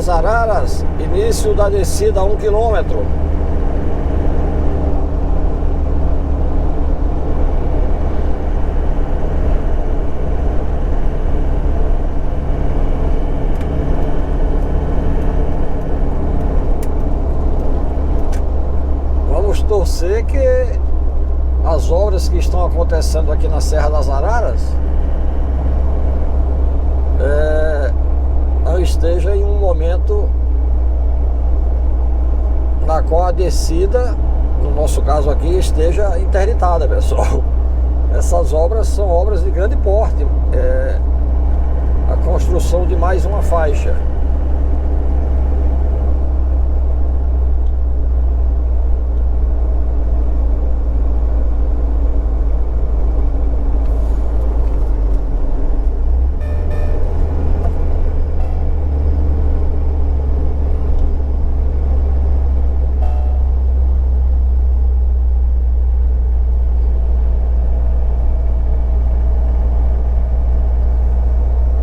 das Araras, início da descida a 1 km. Vamos torcer que as obras que estão acontecendo aqui na Serra das Araras não esteja em um momento na qual a descida, no nosso caso aqui, esteja interditada, pessoal. Essas obras são obras de grande porte, a construção de mais uma faixa.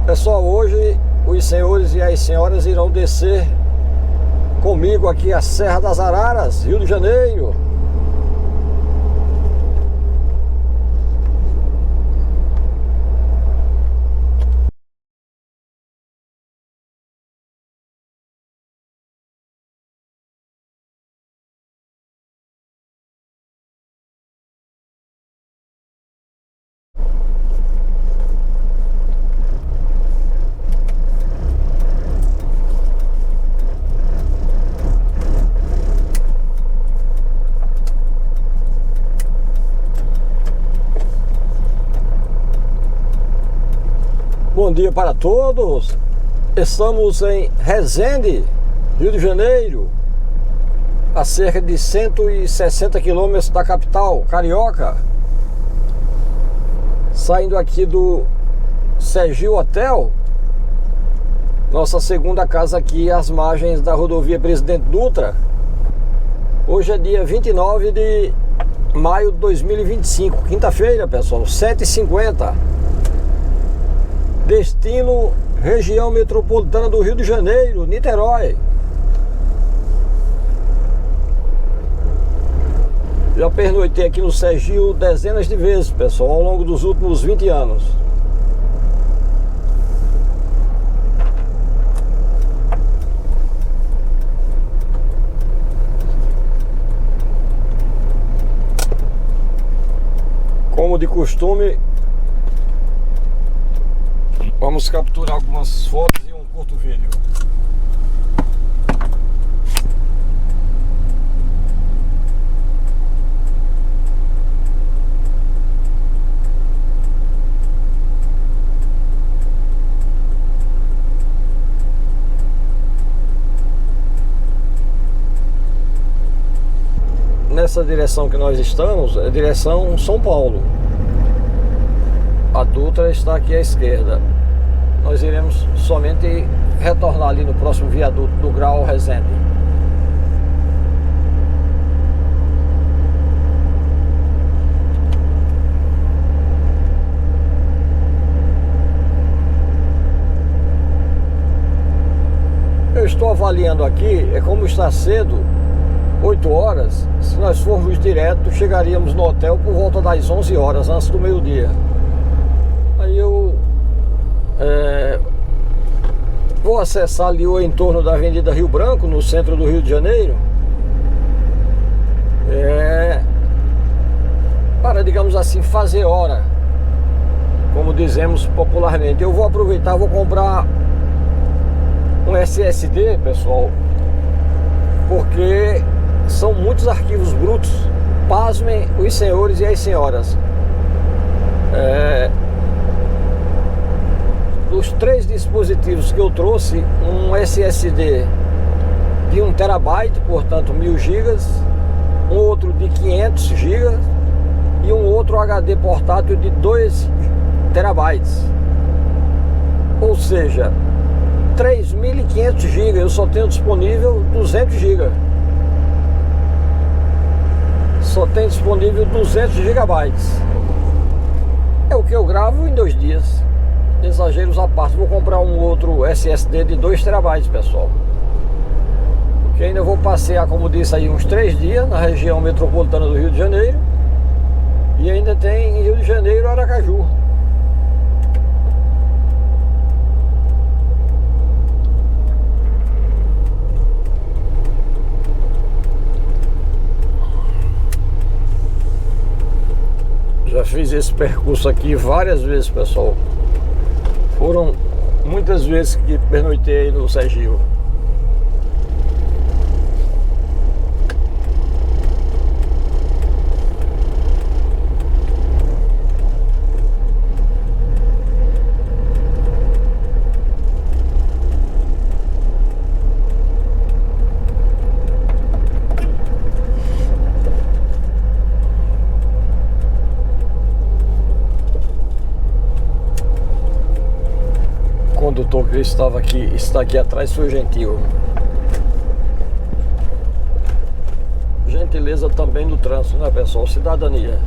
Pessoal, hoje os senhores e as senhoras irão descer comigo aqui a Serra das Araras, Rio de Janeiro. Bom dia para todos. Estamos em Resende, Rio de Janeiro, a cerca de 160 quilômetros da capital carioca. Saindo aqui do Sergio Hotel, nossa segunda casa aqui às margens da rodovia Presidente Dutra. Hoje é dia 29 de maio de 2025, quinta-feira, pessoal, 7h50. Destino, região metropolitana do Rio de Janeiro, Niterói. Já pernoitei aqui no Sergio dezenas de vezes, pessoal, ao longo dos últimos 20 anos. Como de costume, vamos capturar algumas fotos e um curto vídeo. Nessa direção que nós estamos, é a direção São Paulo. A Dutra está aqui à esquerda. Nós iremos somente retornar ali no próximo viaduto do Grau Resende. Eu estou avaliando aqui, como está cedo, 8 horas, se nós formos direto, chegaríamos no hotel por volta das 11 horas, antes do meio-dia. Aí eu vou acessar ali o entorno da Avenida Rio Branco, no centro do Rio de Janeiro, para, digamos assim, fazer hora, como dizemos popularmente. Eu vou aproveitar, vou comprar um SSD, pessoal, porque são muitos arquivos brutos. Pasmem os senhores e as senhoras. Dos 3 dispositivos que eu trouxe, um SSD de 1 TB, portanto 1000 GB, um outro de 500 GB e um outro HD portátil de 2 TB. Ou seja, 3.500 GB, eu só tenho disponível 200 GB. Só tenho disponível 200 GB. É o que eu gravo em 2 dias. Exageros à parte, vou comprar um outro SSD de 2 TB, pessoal. Que ainda vou passear, como disse aí, uns 3 dias na região metropolitana do Rio de Janeiro. E ainda tem Rio de Janeiro, Aracaju. Já fiz esse percurso aqui várias vezes, pessoal. Foram muitas vezes que pernoitei no Sergipe. O condutor que está aqui atrás foi gentil. Gentileza também no trânsito, né, pessoal? Cidadania.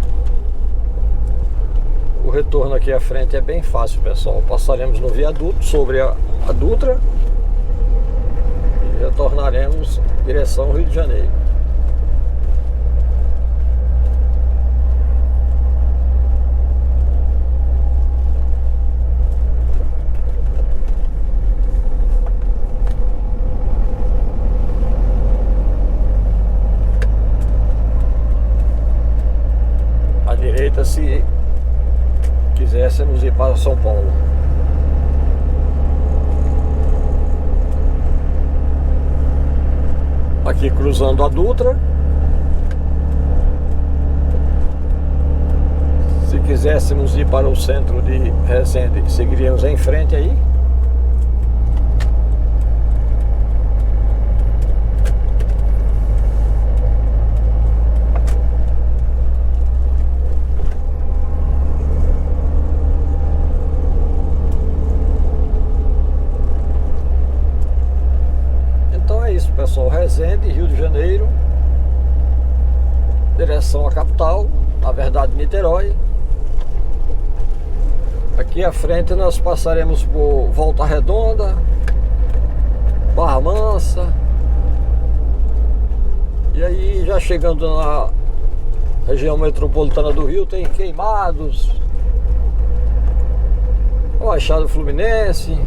O retorno aqui à frente é bem fácil, pessoal. Passaremos no viaduto sobre a Dutra e retornaremos em direção ao Rio de Janeiro. Se quiséssemos ir para São Paulo. Aqui cruzando a Dutra. Se quiséssemos ir para o centro de Resende, seguiríamos em frente aí. Pessoal, Resende, Rio de Janeiro, direção à capital, na verdade Niterói. Aqui à frente nós passaremos por Volta Redonda, Barra Mansa. E aí já chegando na região metropolitana do Rio tem Queimados, o Baixada Fluminense.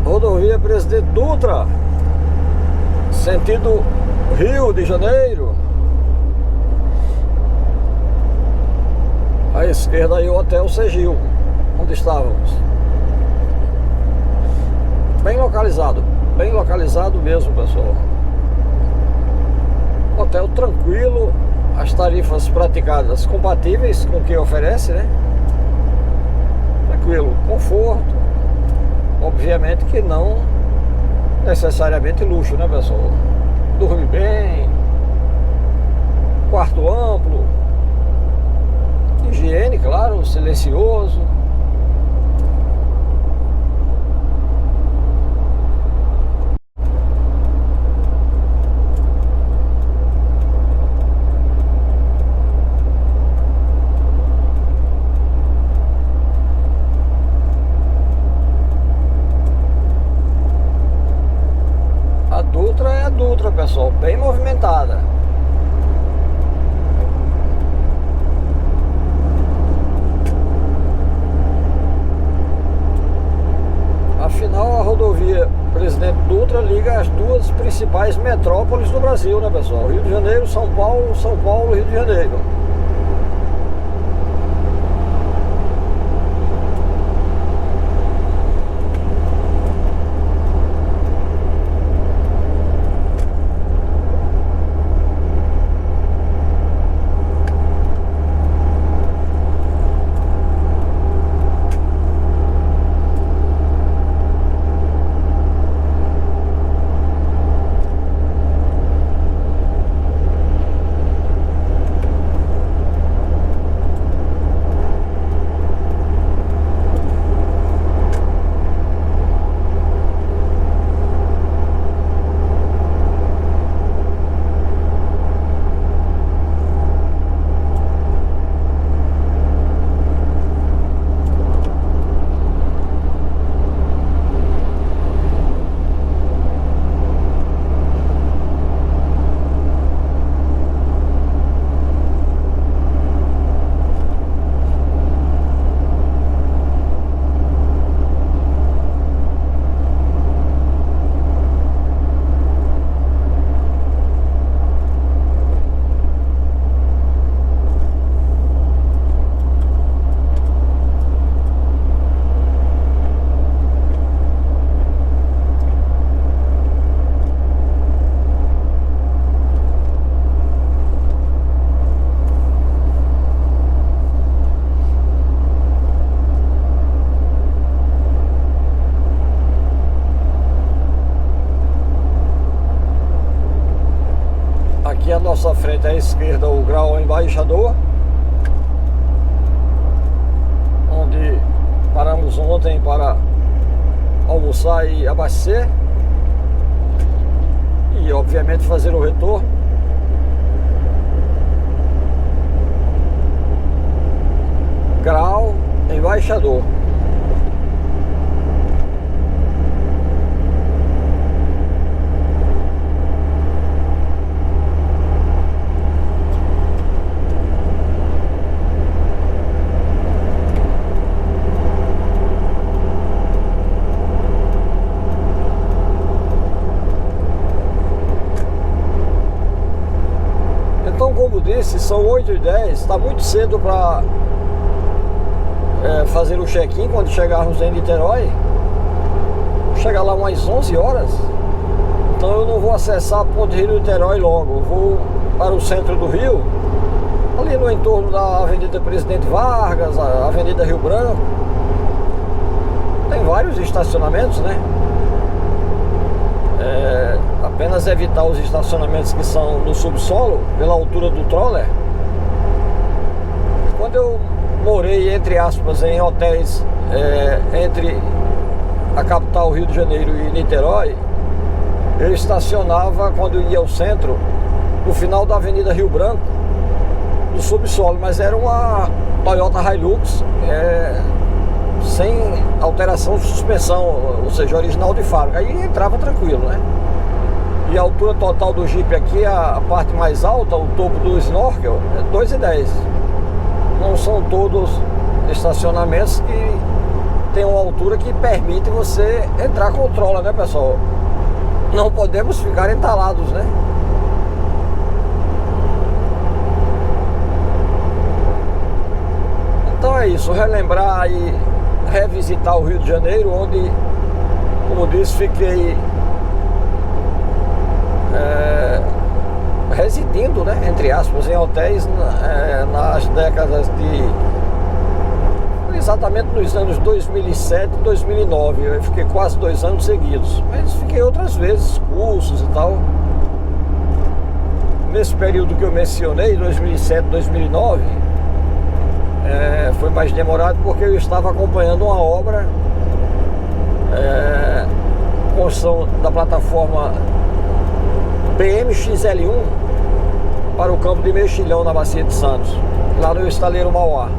Rodovia Presidente Dutra, sentido Rio de Janeiro. À esquerda aí o Hotel Sergipe, onde estávamos. Bem localizado mesmo, pessoal. Hotel tranquilo, as tarifas praticadas compatíveis com o que oferece, né? Tranquilo, conforto. Obviamente que não necessariamente luxo, né, pessoal? Dorme bem, quarto amplo, higiene, claro, silencioso. A Dutra, pessoal, bem movimentada. Afinal, a rodovia Presidente Dutra liga as duas principais metrópoles do Brasil, né, pessoal? Rio de Janeiro, São Paulo, Rio de Janeiro. Aqui à nossa frente à esquerda o Grau Embaixador, onde paramos ontem para almoçar e abastecer e obviamente fazer o retorno. Grau Embaixador. Então, como disse, são 8h10, está muito cedo para fazer o check-in quando chegarmos em Niterói. Vou chegar lá umas 11 horas, então eu não vou acessar a Ponte Rio-Niterói logo, eu vou para o centro do Rio, ali no entorno da Avenida Presidente Vargas, a Avenida Rio Branco. Tem vários estacionamentos, né? Apenas evitar os estacionamentos que são no subsolo, pela altura do troller. Quando eu morei, entre aspas, em hotéis entre a capital Rio de Janeiro e Niterói, eu estacionava, quando eu ia ao centro, no final da Avenida Rio Branco, no subsolo, mas era uma Toyota Hilux sem alteração de suspensão, ou seja, original de fábrica. Aí entrava tranquilo, né? E a altura total do Jeep aqui, a parte mais alta, o topo do snorkel, é 2,10. Não são todos estacionamentos que tem uma altura que permite você entrar com o troller, né, pessoal? Não podemos ficar entalados, né? Então é isso, relembrar e revisitar o Rio de Janeiro, onde, como disse, fiquei residindo, né, entre aspas, em hotéis nas décadas de exatamente nos anos 2007 e 2009. Eu fiquei quase 2 anos seguidos, mas fiquei outras vezes, cursos e tal. Nesse período que eu mencionei, 2007, 2009, foi mais demorado porque eu estava acompanhando uma obra, construção da plataforma BMXL1 para o campo de Mexilhão, na Bacia de Santos, lá no Estaleiro Mauá.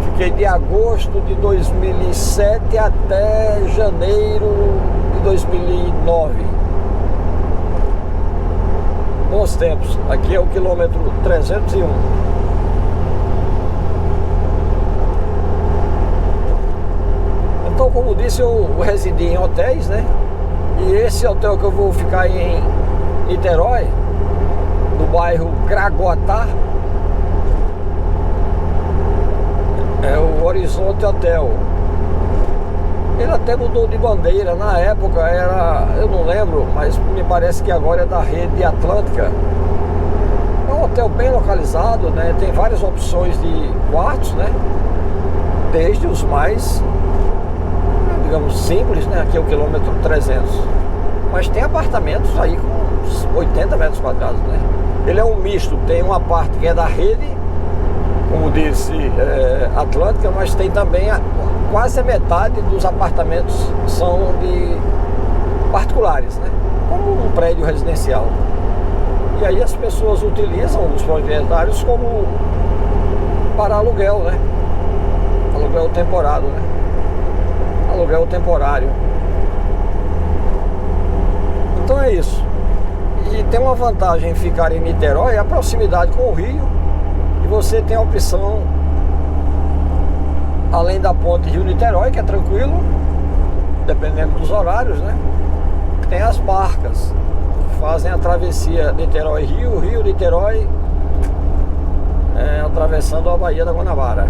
Fiquei de agosto de 2007 até janeiro de 2009. Bons tempos. Aqui é o quilômetro 301. Então, como disse, eu residi em hotéis, né? E esse hotel que eu vou ficar em Niterói, no bairro Gragoatá, é o Horizonte Hotel. Ele até mudou de bandeira. Na época era, eu não lembro, mas me parece que agora é da Rede Atlântica. É um hotel bem localizado, né? Tem várias opções de quartos, né? Desde os mais, digamos, simples, né? Aqui é o quilômetro 300. Mas tem apartamentos aí com uns 80 metros quadrados, né? Ele é um misto, tem uma parte que é da Rede, como disse, Atlântica, mas tem também quase a metade dos apartamentos são de particulares, né? Como um prédio residencial. E aí as pessoas utilizam os proprietários como para aluguel, né? Aluguel temporário, né? Aluguel temporário. Então é isso. E tem uma vantagem em ficar em Niterói, a proximidade com o Rio. E você tem a opção, além da ponte Rio-Niterói, que é tranquilo, dependendo dos horários, né? Tem as barcas que fazem a travessia Niterói-Rio, Rio-Niterói, atravessando a Baía da Guanabara.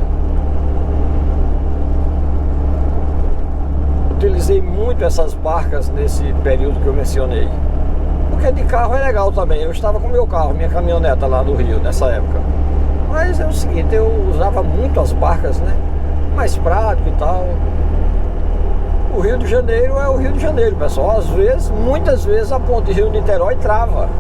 Utilizei muito essas barcas nesse período que eu mencionei. Porque de carro é legal também. Eu estava com meu carro, minha caminhoneta lá no Rio, nessa época. Mas é o seguinte, eu usava muito as barcas, né? Mais prático e tal. O Rio de Janeiro é o Rio de Janeiro, pessoal. Às vezes, muitas vezes, a ponte Rio-Niterói trava.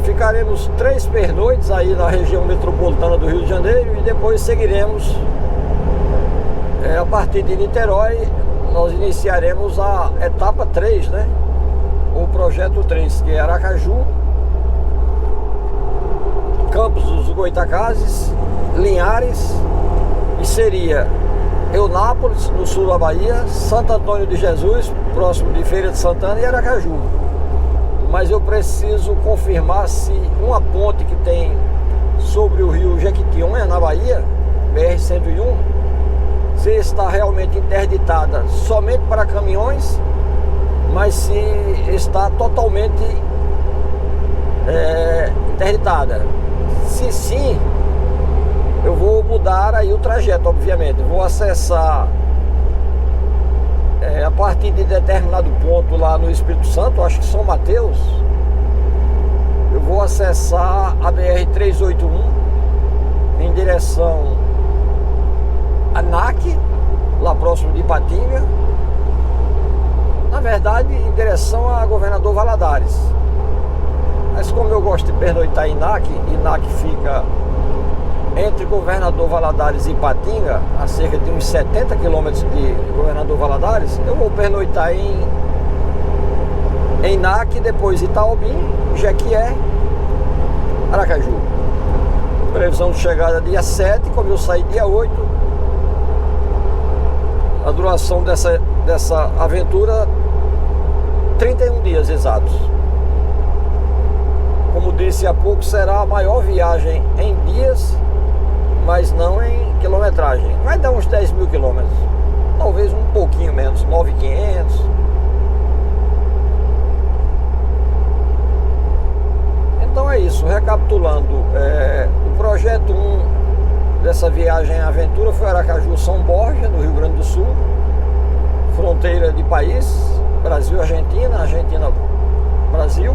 Ficaremos 3 pernoites aí na região metropolitana do Rio de Janeiro e depois seguiremos a partir de Niterói. Nós iniciaremos a etapa 3, né? O projeto 3, que é Aracaju, Campos dos Goytacazes, Linhares, e seria Eunápolis, no sul da Bahia, Santo Antônio de Jesus, próximo de Feira de Santana, e Aracaju. Mas eu preciso confirmar se uma ponte que tem sobre o rio Jequitinhonha, na Bahia, BR-101, se está realmente interditada somente para caminhões, mas se está totalmente interditada. Se sim, eu vou mudar aí o trajeto, obviamente. Vou acessar a partir de determinado ponto lá no Espírito Santo, acho que São Mateus. Eu vou acessar a BR-381 em direção a NAC, lá próximo de Ipatinga. Na verdade, em direção a Governador Valadares. Mas como eu gosto de pernoitar em NAC, e NAC fica entre Governador Valadares e Ipatinga, a cerca de uns 70 quilômetros de Governador Valadares, eu vou pernoitar em NAC, depois Itaobim, Jequié, Aracaju. Previsão de chegada dia 7, como eu saí dia 8. A duração dessa aventura, 31 dias exatos. Como disse há pouco, será a maior viagem em dias, mas não em quilometragem. Vai dar uns 10 mil quilômetros, talvez um pouquinho menos, 9.500. Então é isso, recapitulando, o projeto 1 dessa viagem em aventura foi Aracaju, São Borja, no Rio Grande do Sul, fronteira de país, Brasil-Argentina, Argentina-Brasil.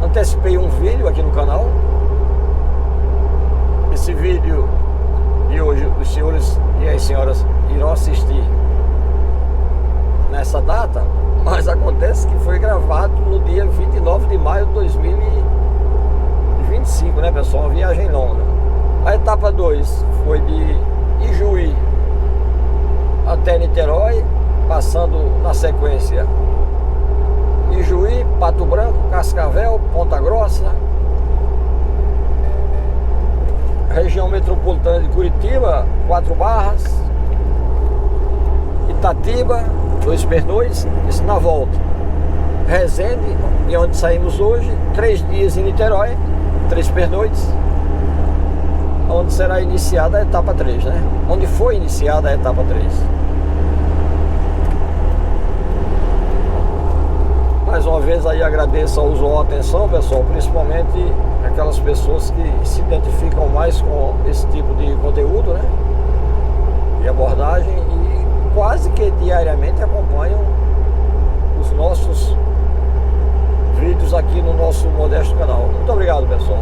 Antecipei um vídeo aqui no canal. Esse vídeo de hoje os senhores e as senhoras irão assistir nessa data, mas acontece que foi gravado no dia 29 de maio de 2025, né, pessoal? Uma viagem longa. A etapa 2 foi de Ijuí até Niterói, passando na sequência Ijuí, Pato Branco, Cascavel, Ponta Grossa, região metropolitana de Curitiba, 4 Barras, Itatiba, 2 pernoites, isso na volta. Resende, de onde saímos hoje, 3 dias em Niterói, 3 pernoites, onde será iniciada a etapa 3, né? Onde foi iniciada a etapa 3. Mais uma vez aí agradeço a usual atenção, pessoal, principalmente aquelas pessoas que se identificam mais com esse tipo de conteúdo, né? E abordagem, e quase que diariamente acompanham os nossos vídeos aqui no nosso modesto canal. Muito obrigado, pessoal.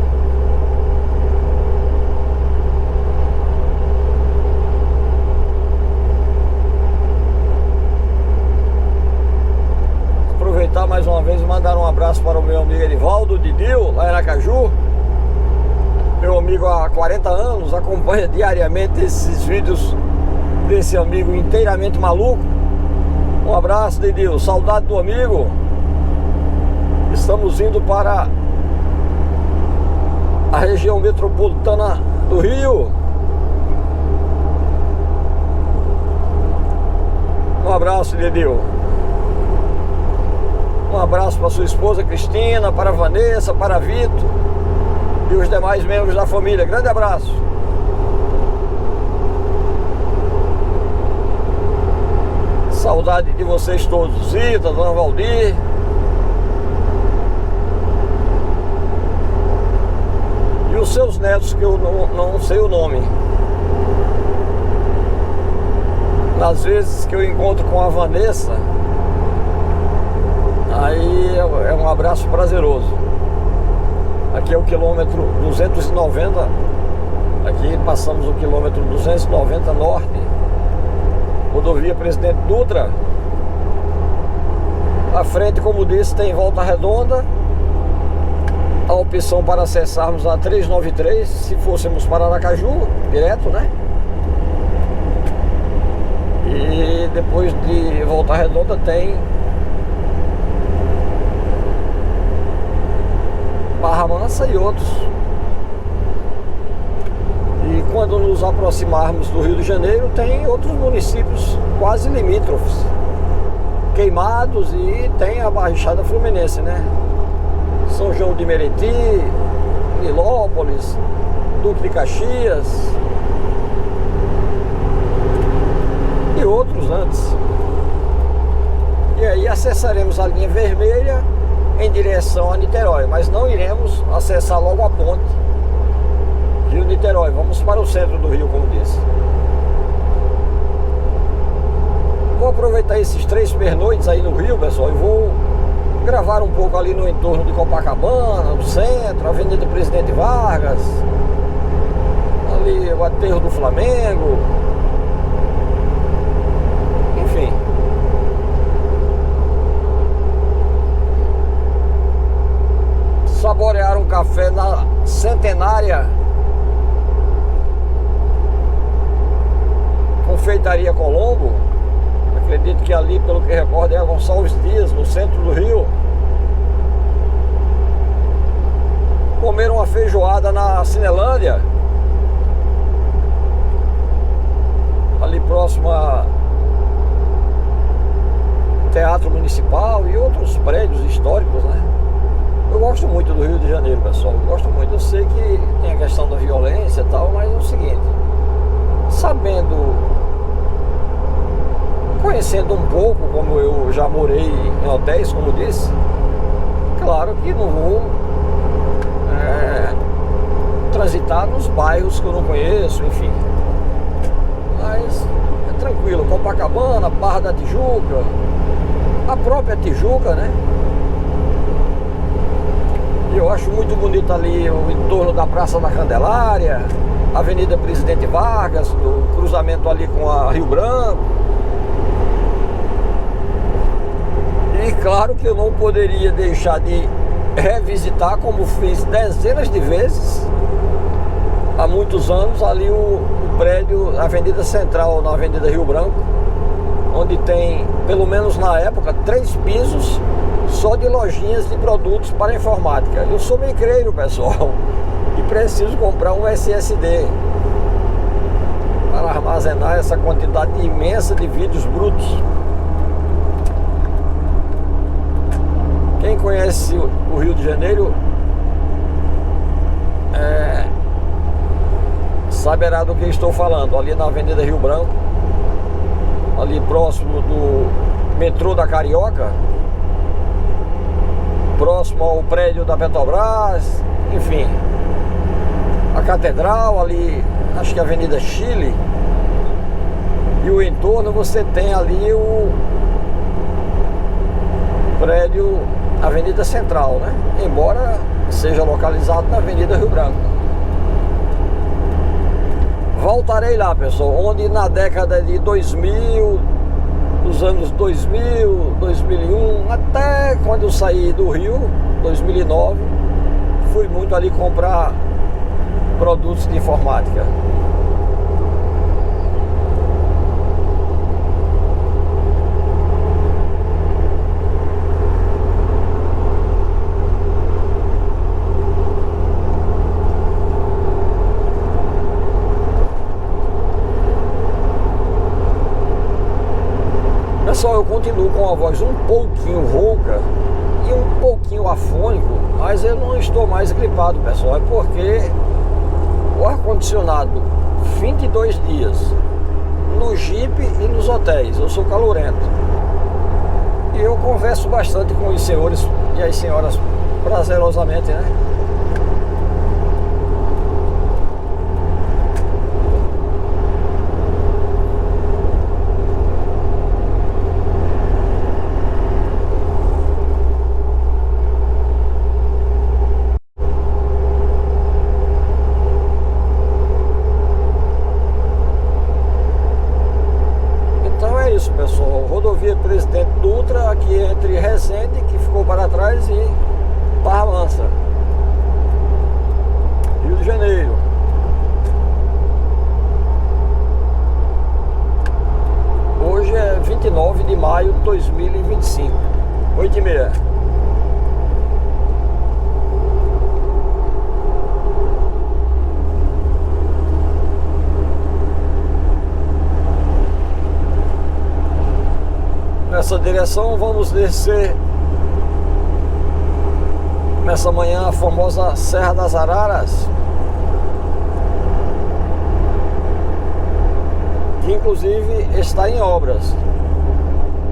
Aproveitar mais uma vez e mandar um abraço para o meu amigo Edivaldo Didil, lá em Aracaju. Meu amigo há 40 anos, acompanha diariamente esses vídeos desse amigo inteiramente maluco. Um abraço, Didil, saudade do amigo. Estamos indo para a região metropolitana do Rio. Um abraço, Didil. Um abraço para sua esposa Cristina, para a Vanessa, para a Vitor e os demais membros da família. Grande abraço. Saudade de vocês todos. Zita, Dona Valdir. E os seus netos, que eu não sei o nome. Nas vezes que eu encontro com a Vanessa, aí é um abraço prazeroso. Aqui é o quilômetro 290. Aqui passamos o quilômetro 290 norte, rodovia Presidente Dutra. À frente, como disse, tem Volta Redonda. A opção para acessarmos a 393, se fôssemos para Aracaju, direto, né? E depois de Volta Redonda tem Barra Mansa e outros. E quando nos aproximarmos do Rio de Janeiro, tem outros municípios quase limítrofes, Queimados, e tem a Baixada Fluminense, né? São João de Meriti, Nilópolis, Duque de Caxias e outros antes. E aí acessaremos a linha vermelha em direção a Niterói, mas não iremos acessar logo a ponte Rio-Niterói. Vamos para o centro do Rio, como disse. Vou aproveitar esses 3 pernoites aí no Rio, pessoal, e vou gravar um pouco ali no entorno de Copacabana, no centro, Avenida Presidente Vargas, ali o aterro do Flamengo, enfim. Saborear um café na Centenária Confeitaria Colombo. Acredito que ali, pelo que recordo, é a Gonçalves Dias, no centro do Rio. Comer uma feijoada na Cinelândia, ali próximo a Teatro Municipal e outros prédios históricos, né? Eu gosto muito do Rio de Janeiro, pessoal. Eu gosto muito. Eu sei que tem a questão da violência e tal, mas é o seguinte, conhecendo um pouco, como eu já morei em hotéis, como disse, claro que não vou transitar nos bairros que eu não conheço, enfim. Mas é tranquilo, Copacabana, Barra da Tijuca, a própria Tijuca, né? Eu acho muito bonito ali o entorno da Praça da Candelária, Avenida Presidente Vargas, o cruzamento ali com a Rio Branco. E claro que eu não poderia deixar de revisitar, como fiz dezenas de vezes há muitos anos, ali o prédio Avenida Central, na Avenida Rio Branco, onde tem, pelo menos na época, 3 pisos só de lojinhas de produtos para informática. Eu sou micreiro, pessoal, e preciso comprar um SSD para armazenar essa quantidade imensa de vídeos brutos. Quem conhece o Rio de Janeiro saberá do que estou falando. Ali na Avenida Rio Branco, ali próximo do metrô da Carioca, próximo ao prédio da Petrobras, enfim, a Catedral ali, acho que a Avenida Chile, e o entorno, você tem ali o prédio Avenida Central, né? Embora seja localizado na Avenida Rio Branco. Voltarei lá, pessoal, onde na década de 2000, dos anos 2000, 2001, até quando eu saí do Rio, 2009, fui muito ali comprar produtos de informática. Pessoal, eu continuo com a voz um pouquinho rouca e um pouquinho afônico, mas eu não estou mais gripado, pessoal. É porque o ar-condicionado 22 dias no Jeep e nos hotéis, eu sou calorento. E eu converso bastante com os senhores e as senhoras prazerosamente, né? Pessoal, rodovia Presidente Dutra, aqui entre Resende, que ficou para trás, e Barra Mansa, Rio de Janeiro. Hoje é 29 de maio de 2025, 8h30. Nessa direção vamos descer nessa manhã a famosa Serra das Araras, que inclusive está em obras.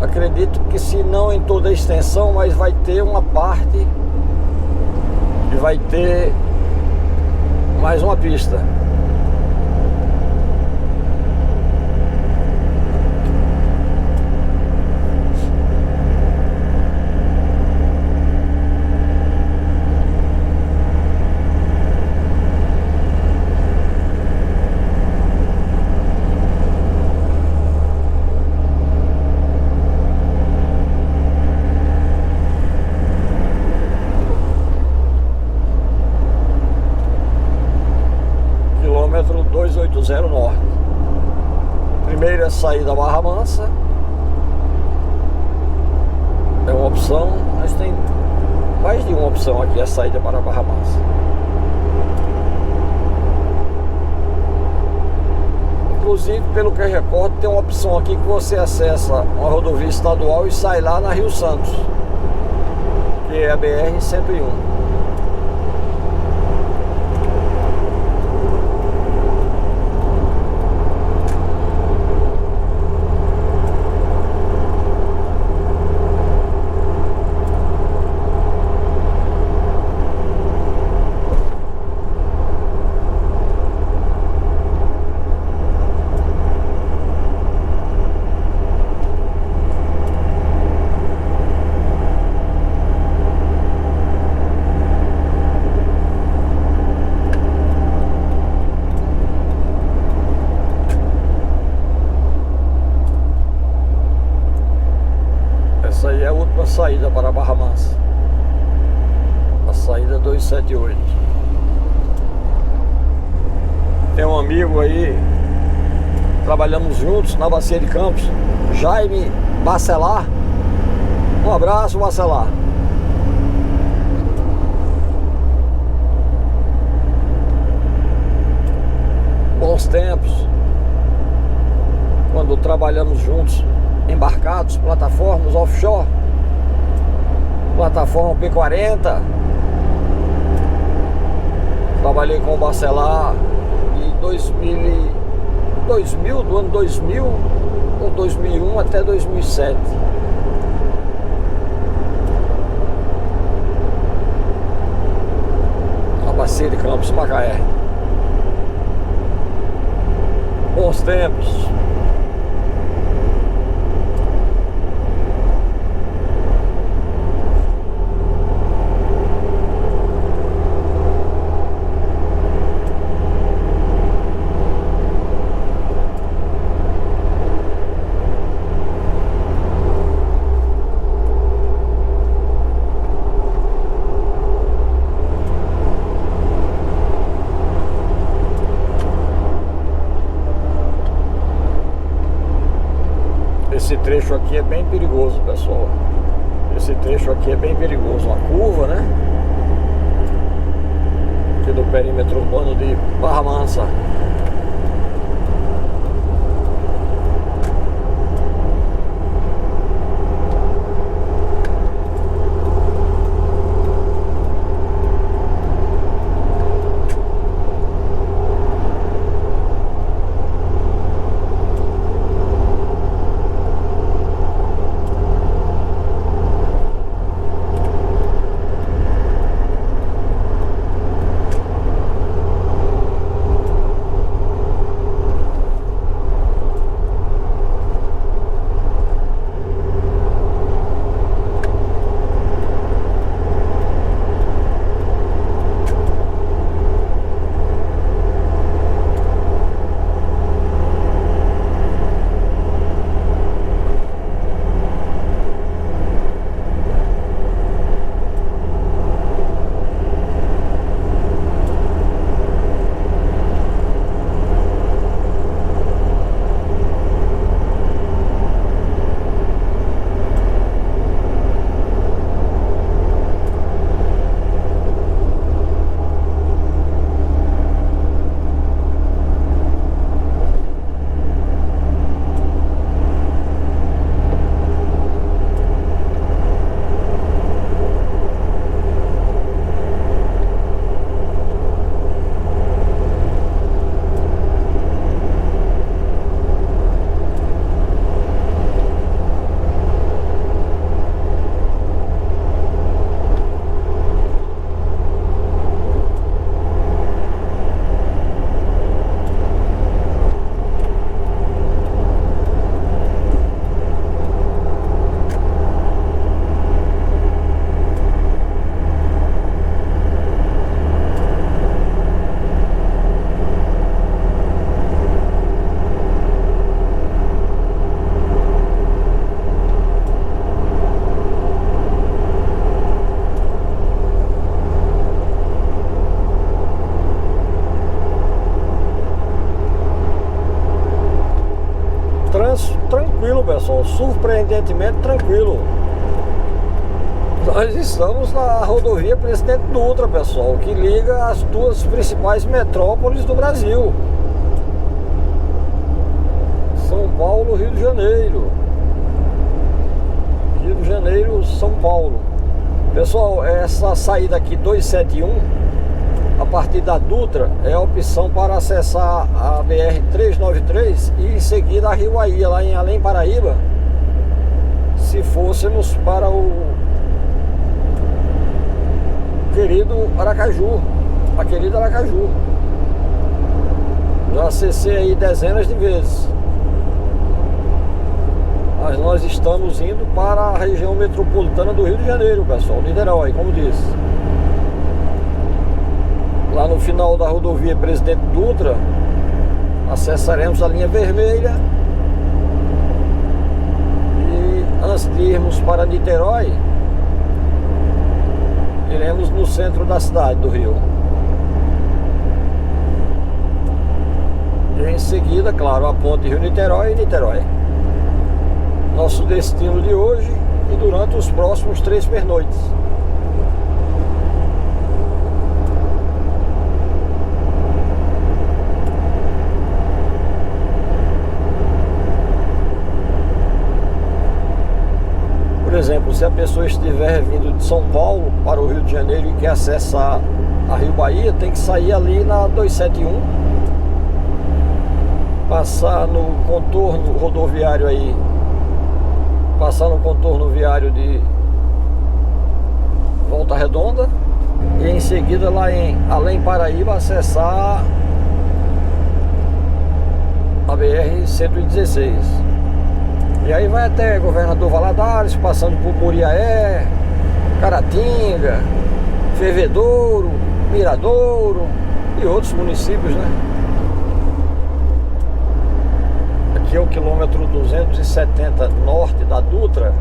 Acredito que, se não em toda a extensão, mas vai ter uma parte e vai ter mais uma pista. Quilômetro 280 norte. Primeiro é sair da Barra Mansa, é uma opção, mas tem mais de uma opção aqui, a saída para a Barra Mansa. Inclusive, pelo que eu recordo, tem uma opção aqui que você acessa uma rodovia estadual e sai lá na Rio Santos, que é a BR-101. saída para Barra Mansa. A saída 278. Tem um amigo aí, trabalhamos juntos na Bacia de Campos, Jaime Bacelar. Um abraço, Bacelar. Bons tempos, quando trabalhamos juntos, embarcados, plataformas offshore, plataforma P40. Trabalhei com o Bacelar de 2000, do ano 2000 ou 2001 até 2007. Na Bacia de Campos, Macaé. Bons tempos. Esse trecho aqui é bem perigoso, pessoal. Esse trecho aqui é bem perigoso. Uma curva, né? Aqui do perímetro urbano de Barra Mansa. Tranquilo, pessoal, surpreendentemente tranquilo. Nós estamos na rodovia Presidente Dutra, pessoal, que liga as duas principais metrópoles do Brasil: São Paulo, Rio de Janeiro. Rio de Janeiro, São Paulo. Pessoal, essa saída aqui 271, a partir da Dutra, é a opção para acessar a BR-393 e em seguida a Rio Bahia, lá em Além Paraíba, se fôssemos para o querido Aracaju, a querida Aracaju. Já acessei aí dezenas de vezes, mas nós estamos indo para a região metropolitana do Rio de Janeiro, pessoal, Niterói, como disse. Lá no final da rodovia Presidente Dutra, acessaremos a linha vermelha e antes de irmos para Niterói, no centro da cidade do Rio. E em seguida, claro, a ponte Rio-Niterói e Niterói. Nosso destino de hoje e durante os próximos 3 pernoites. Por exemplo, se a pessoa estiver vindo de São Paulo para o Rio de Janeiro e quer acessar a Rio Bahia, tem que sair ali na 271, passar no contorno rodoviário aí, passar no contorno viário de Volta Redonda e em seguida lá em Além Paraíba acessar a BR-116. E aí vai até Governador Valadares, passando por Muriaé, Caratinga, Fervedouro, Miradouro e outros municípios, né? Aqui é o quilômetro 270 norte da Dutra.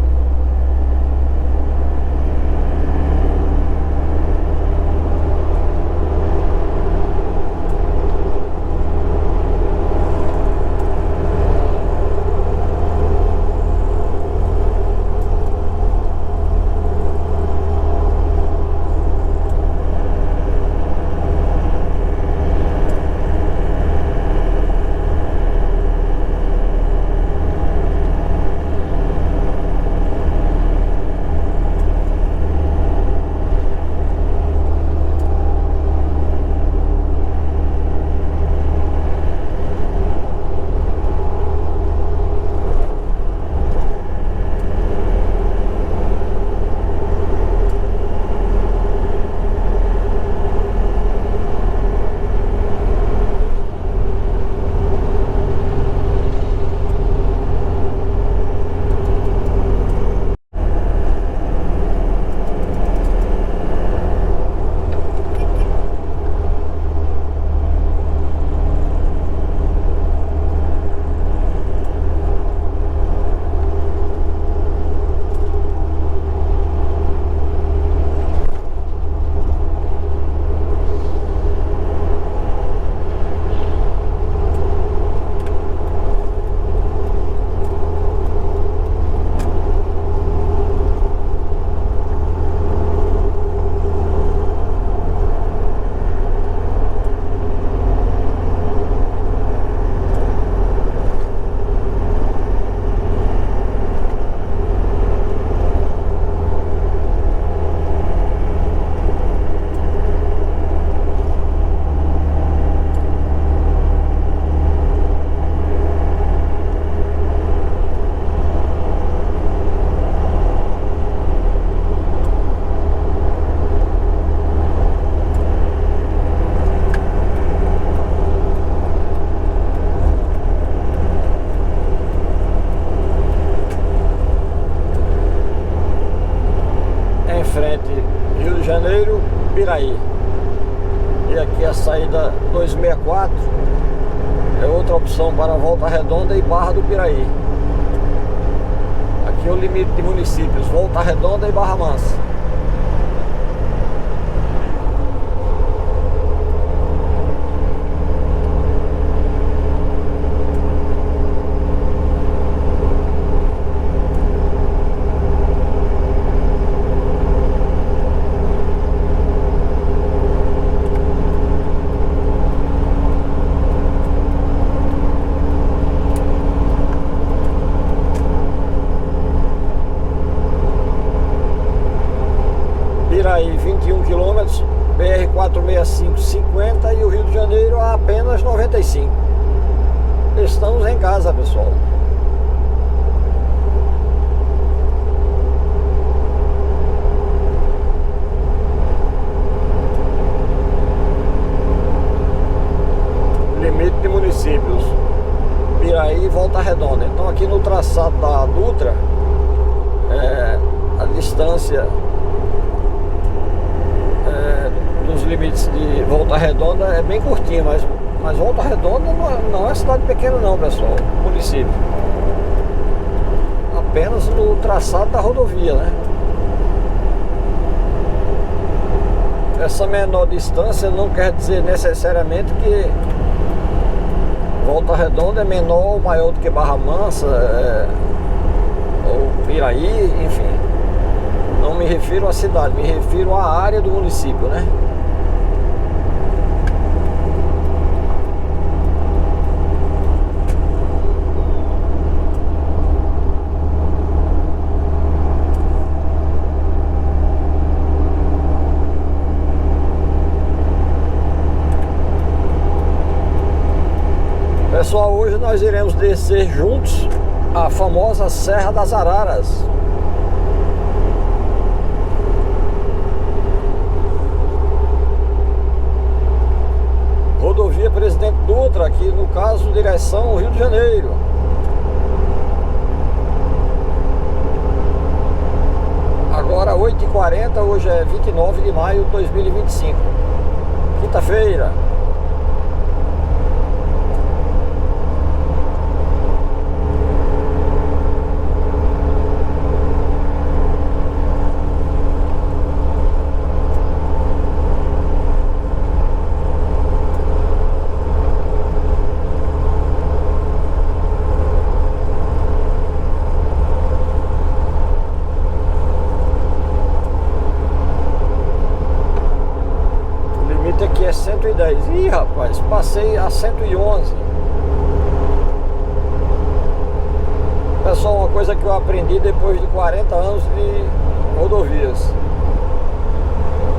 Piraí. E aqui a saída 264 é outra opção para Volta Redonda e Barra do Piraí. Aqui é o limite de municípios, Volta Redonda e Barra Mansa. Piraí 21 km, BR 465 50 e o Rio de Janeiro a apenas 95. Estamos em casa, pessoal. Limite de municípios, Piraí e Volta Redonda. Então aqui no traçado da Dutra, a distância dos limites de Volta Redonda é bem curtinha, mas Volta Redonda não é cidade pequena não, pessoal, município. Apenas no traçado da rodovia, né? essa menor distância não quer dizer necessariamente que Volta Redonda é menor ou maior do que Barra Mansa, ou Piraí, enfim. Não me refiro à cidade, me refiro à área do município, né? Pessoal, hoje nós iremos descer juntos a famosa Serra das Araras. Rodovia Presidente Dutra, aqui no caso, direção Rio de Janeiro. Agora 8h40, hoje é 29 de maio de 2025, quinta-feira. Aqui é 110. Ih, rapaz, passei a 111. Pessoal, uma coisa que eu aprendi depois de 40 anos de rodovias.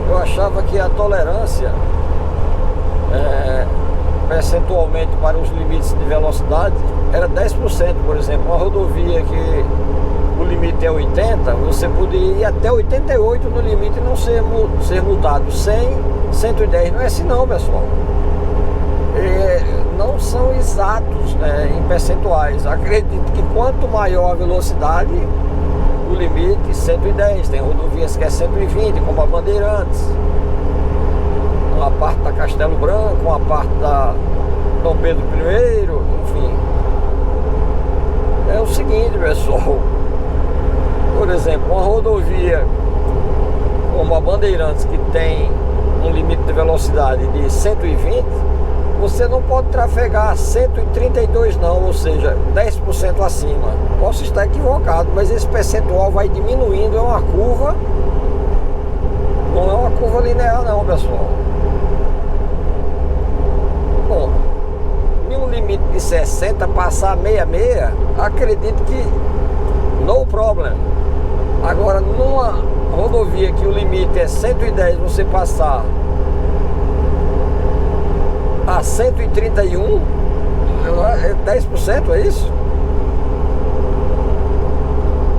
Eu achava que a tolerância percentualmente para os limites de velocidade era 10%, por exemplo. Uma rodovia que o limite é 80, você poderia ir até 88 no limite e não ser multado. 100, 110, não é assim não, pessoal. Não são exatos, né, em percentuais. Acredito que quanto maior a velocidade, o limite 110. Tem rodovias que é 120, como a Bandeirantes, uma parte da Castelo Branco, uma parte da Dom Pedro I, enfim. É o seguinte, pessoal. Por exemplo, uma rodovia como a Bandeirantes, que tem um limite de velocidade de 120, você não pode trafegar 132 não, ou seja, 10% acima. Posso estar equivocado, mas esse percentual vai diminuindo, é uma curva, não é uma curva linear não, pessoal. Bom, em um limite de 60, passar 66, acredito que no problem. Agora, numa rodovia que o limite é 110, você passar a 131, é 10%, é isso?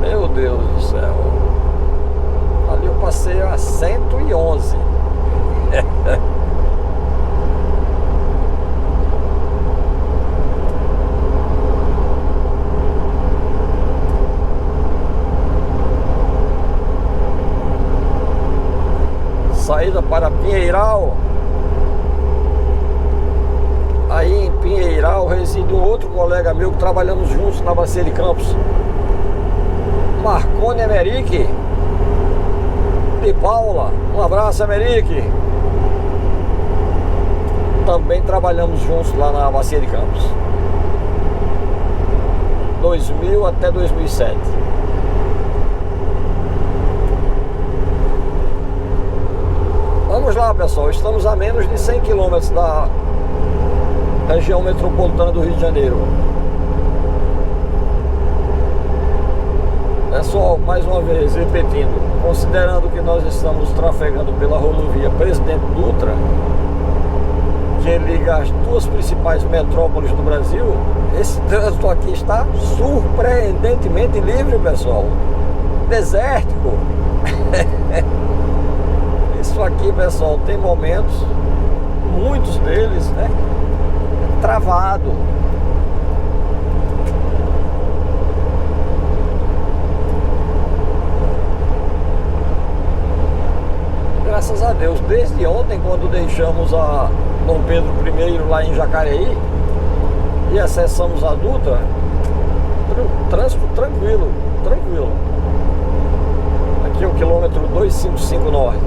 Meu Deus do céu. Ali eu passei a 111. Saída para Pinheiral. Aí em Pinheiral reside um outro colega meu que trabalhamos juntos na Bacia de Campos, Marconi Emerick de Paula. Um abraço, Emerick. Também trabalhamos juntos lá na Bacia de Campos, 2000 até 2007. Vamos lá, pessoal, estamos a menos de 100 km da região metropolitana do Rio de Janeiro. Pessoal, mais uma vez, repetindo, considerando que nós estamos trafegando pela rodovia Presidente Dutra, que liga as duas principais metrópoles do Brasil, esse trânsito aqui está surpreendentemente livre, pessoal. Desértico. Isso aqui, pessoal, tem momentos, muitos deles, né, travado. Graças a Deus, desde ontem, quando deixamos a Dom Pedro I lá em Jacareí e acessamos a Dutra, trânsito tranquilo, tranquilo. Aqui é o quilômetro 255 norte.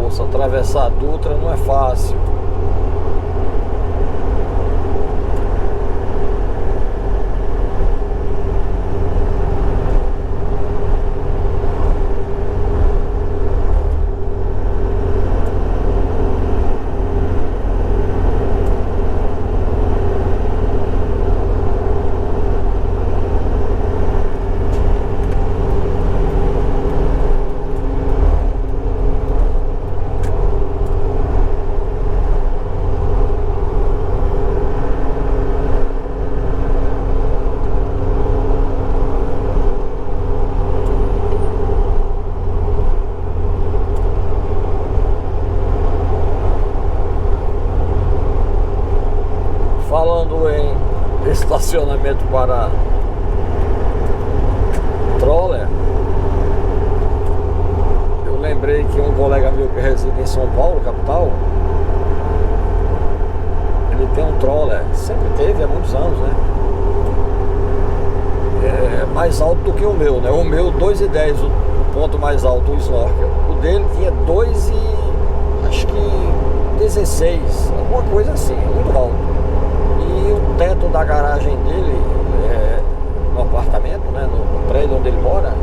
moça, atravessar a Dutra não é fácil. Falando em estacionamento para troller, eu lembrei que um colega meu que reside em São Paulo, capital, ele tem um troller, sempre teve há muitos anos, né? É mais alto do que o meu, né? O meu 2,10, o ponto mais alto, o snorkel. O dele tinha 2 e acho que 16, alguma coisa assim, muito alto. E o teto da garagem dele, no apartamento, né, no prédio onde ele mora,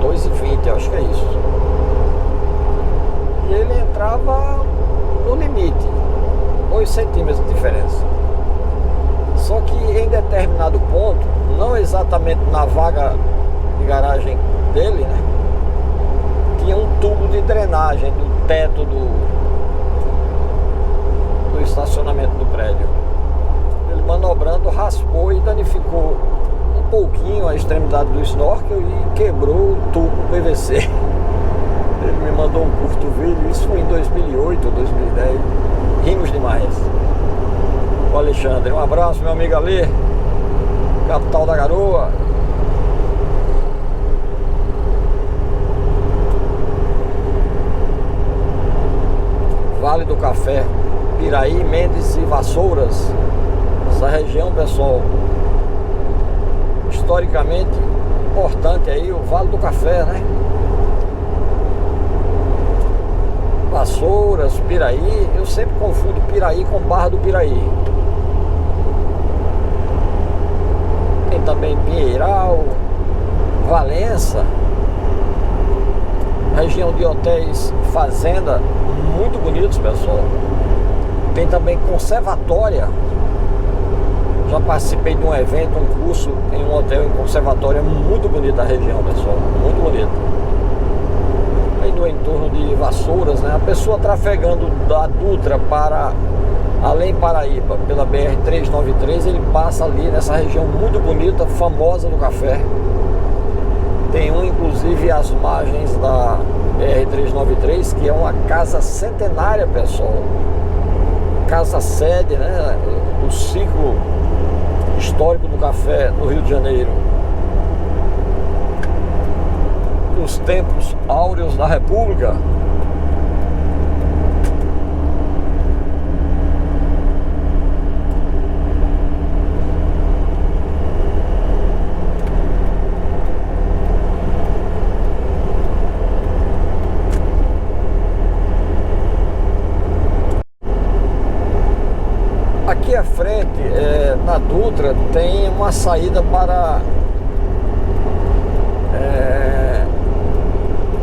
2,20, eu acho que é isso. E ele entrava no limite, 2 centímetros de diferença. Só que em determinado ponto, não exatamente na vaga de garagem dele, né, tinha um tubo de drenagem do teto do estacionamento do prédio. Manobrando, raspou e danificou um pouquinho a extremidade do snorkel e quebrou o tubo PVC. Ele me mandou um curto vídeo, isso foi em 2008, 2010. Rimos demais. O Alexandre, um abraço, meu amigo Ali, capital da garoa. Vale do Café, Piraí, Mendes e Vassouras. Essa região, pessoal, historicamente importante aí, o Vale do Café, né? Vassouras, Piraí, eu sempre confundo Piraí com Barra do Piraí. Tem também Pinheiral, Valença, região de hotéis, fazenda, muito bonitos, pessoal. Tem também Conservatória. Já participei de um evento, um curso em um hotel em Conservatória, muito bonita a região, pessoal, muito bonita. Aí no entorno de Vassouras, né, a pessoa trafegando da Dutra para Além Paraíba, pela BR-393, ele passa ali nessa região muito bonita, famosa do café. Tem um, inclusive, às margens da BR-393, que é uma casa centenária, pessoal. Casa sede, né, do ciclo histórico do café no Rio de Janeiro, nos tempos áureos da República. Aqui à frente, na Dutra, tem uma saída para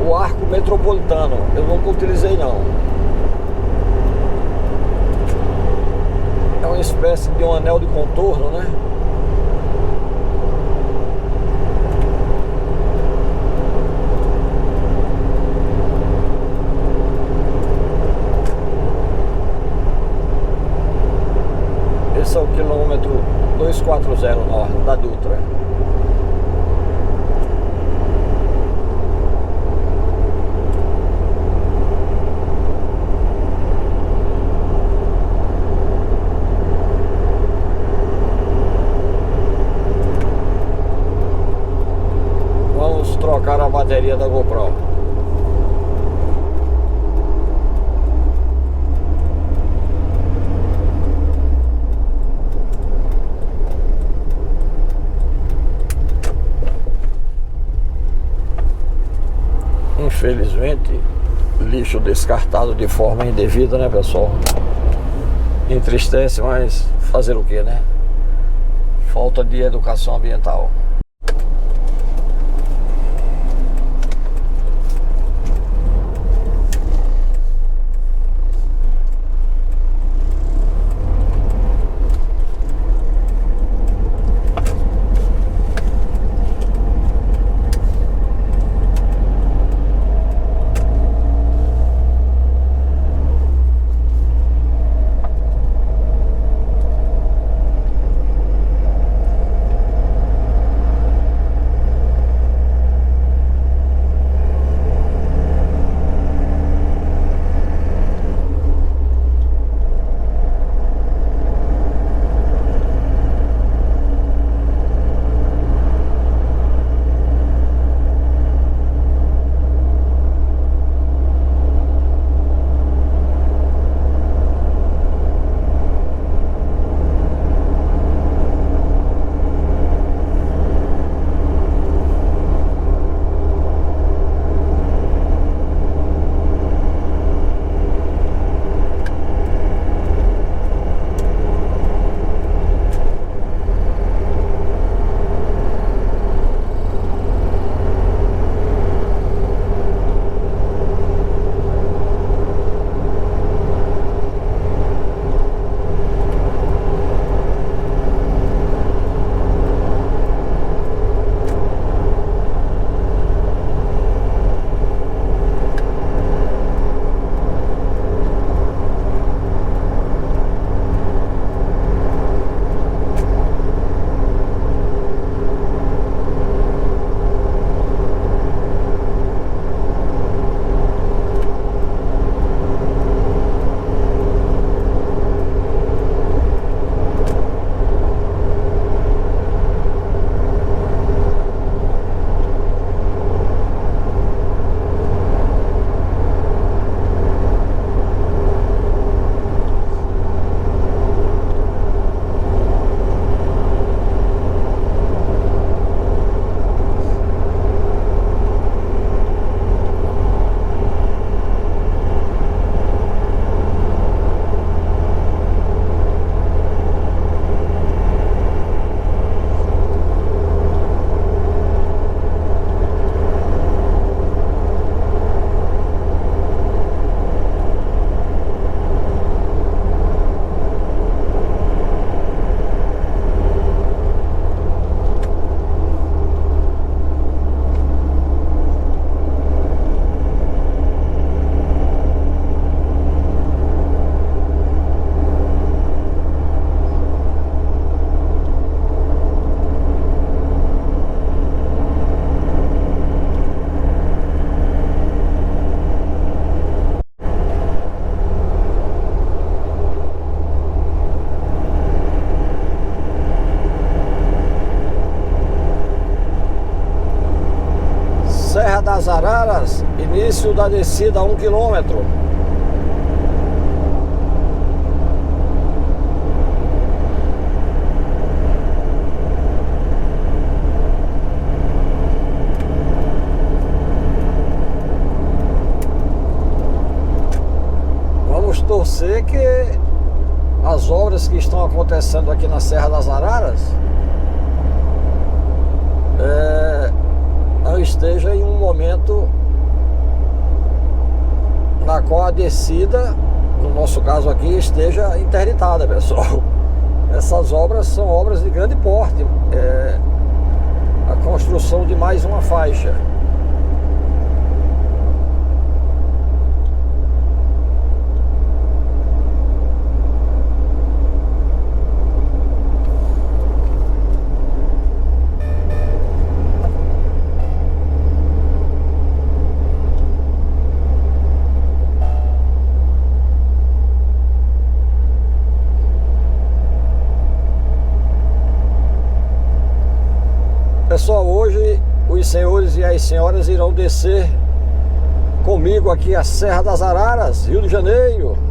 o arco metropolitano. Eu nunca utilizei, não. É uma espécie de um anel de contorno, né? Esse é o quilômetro 240 norte da Dutra. Vamos trocar a bateria da GoPro. Infelizmente, lixo descartado de forma indevida, né, pessoal? Entristece, mas fazer o que, né? Falta de educação ambiental. Serra das Araras, início da descida a 1 km. Vamos torcer que as obras que estão acontecendo aqui na Serra das Araras não esteja em um momento na qual a descida, no nosso caso aqui, esteja interditada, pessoal. Essas obras são obras de grande porte, a construção de mais uma faixa. Pessoal, hoje os senhores e as senhoras irão descer comigo aqui a Serra das Araras, Rio de Janeiro.